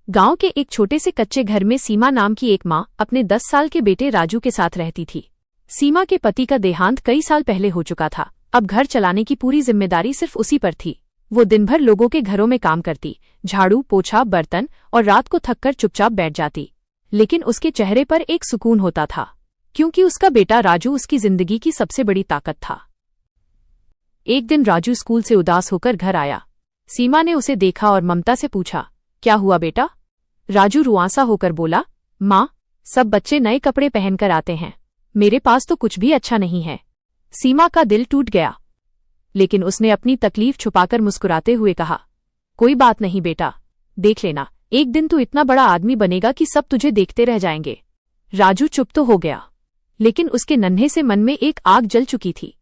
गांव के एक छोटे से कच्चे घर में सीमा नाम की एक मां अपने 10 साल के बेटे राजू के साथ रहती थी। सीमा के पति का देहांत कई साल पहले हो चुका था। अब घर चलाने की पूरी जिम्मेदारी सिर्फ उसी पर थी। वो दिन भर लोगों के घरों में काम करती, झाड़ू पोछा बर्तन, और रात को थककर चुपचाप बैठ जाती। लेकिन उसके चेहरे पर एक सुकून होता था, क्योंकि उसका बेटा राजू उसकी जिंदगी की सबसे बड़ी ताकत था। एक दिन राजू स्कूल से उदास होकर घर आया। सीमा ने उसे देखा और ममता से पूछा, क्या हुआ बेटा? राजू रुआंसा होकर बोला, माँ, सब बच्चे नए कपड़े पहनकर आते हैं, मेरे पास तो कुछ भी अच्छा नहीं है। सीमा का दिल टूट गया, लेकिन उसने अपनी तकलीफ छुपाकर मुस्कुराते हुए कहा, कोई बात नहीं बेटा, देख लेना, एक दिन तू इतना बड़ा आदमी बनेगा कि सब तुझे देखते रह जाएंगे। राजू चुप तो हो गया, लेकिन उसके नन्हे से मन में एक आग जल चुकी थी।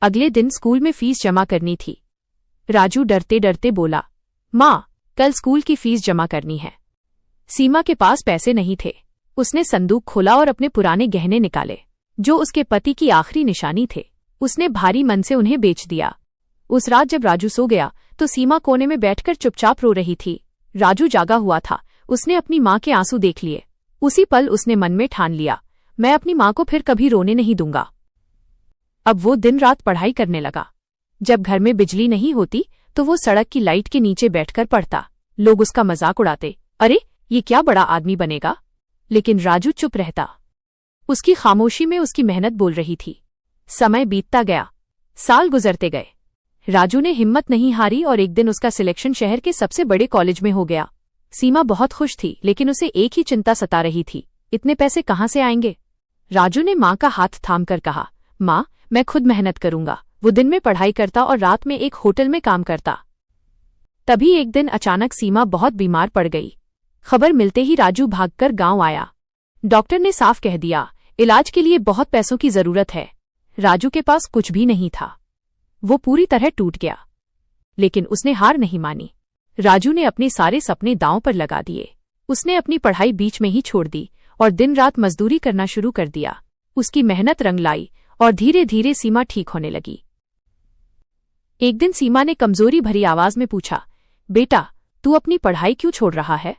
अगले दिन स्कूल में फीस जमा करनी थी। राजू डरते डरते बोला, माँ, कल स्कूल की फीस जमा करनी है। सीमा के पास पैसे नहीं थे। उसने संदूक खोला और अपने पुराने गहने निकाले, जो उसके पति की आखिरी निशानी थे। उसने भारी मन से उन्हें बेच दिया। उस रात जब राजू सो गया तो सीमा कोने में बैठकर चुपचाप रो रही थी। राजू जागा हुआ था। उसने अपनी माँ के आंसू देख लिए। उसी पल उसने मन में ठान लिया, मैं अपनी माँ को फिर कभी रोने नहीं दूंगा। अब वो दिन रात पढ़ाई करने लगा। जब घर में बिजली नहीं होती तो वो सड़क की लाइट के नीचे बैठकर पढ़ता। लोग उसका मजाक उड़ाते, अरे ये क्या बड़ा आदमी बनेगा। लेकिन राजू चुप रहता। उसकी खामोशी में उसकी मेहनत बोल रही थी। समय बीतता गया, साल गुजरते गए। राजू ने हिम्मत नहीं हारी और एक दिन उसका सिलेक्शन शहर के सबसे बड़े कॉलेज में हो गया। सीमा बहुत खुश थी, लेकिन उसे एक ही चिंता सता रही थी, इतने पैसे कहाँ से आएंगे। राजू ने माँ का हाथ थामकर कहा, माँ, मैं खुद मेहनत करूंगा। वो दिन में पढ़ाई करता और रात में एक होटल में काम करता। तभी एक दिन अचानक सीमा बहुत बीमार पड़ गई। खबर मिलते ही राजू भागकर गांव आया। डॉक्टर ने साफ कह दिया, इलाज के लिए बहुत पैसों की जरूरत है। राजू के पास कुछ भी नहीं था। वो पूरी तरह टूट गया, लेकिन उसने हार नहीं मानी। राजू ने अपने सारे सपने दांव पर लगा दिए। उसने अपनी पढ़ाई बीच में ही छोड़ दी और दिन रात मजदूरी करना शुरू कर दिया। उसकी मेहनत रंग लाई और धीरे धीरे सीमा ठीक होने लगी। एक दिन सीमा ने कमजोरी भरी आवाज में पूछा, बेटा, तू अपनी पढ़ाई क्यों छोड़ रहा है?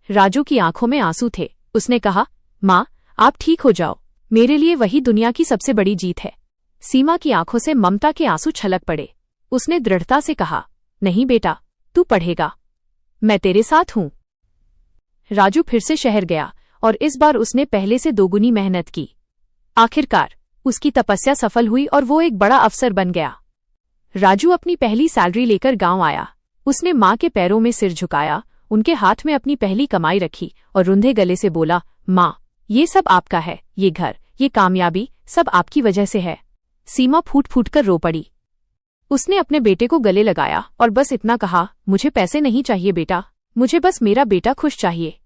राजू की आंखों में आंसू थे। उसने कहा, माँ, आप ठीक हो जाओ, मेरे लिए वही दुनिया की सबसे बड़ी जीत है। सीमा की आंखों से ममता के आंसू छलक पड़े। उसने दृढ़ता से कहा, नहीं बेटा, तू पढ़ेगा, मैं तेरे साथ हूं। राजू फिर से शहर गया और इस बार उसने पहले से दोगुनी मेहनत की। आखिरकार उसकी तपस्या सफल हुई और वो एक बड़ा अफसर बन गया। राजू अपनी पहली सैलरी लेकर गांव आया। उसने माँ के पैरों में सिर झुकाया, उनके हाथ में अपनी पहली कमाई रखी और रुंधे गले से बोला, माँ, ये सब आपका है, ये घर, ये कामयाबी, सब आपकी वजह से है। सीमा फूट फूट कर रो पड़ी। उसने अपने बेटे को गले लगाया और बस इतना कहा, मुझे पैसे नहीं चाहिए बेटा, मुझे बस मेरा बेटा खुश चाहिए।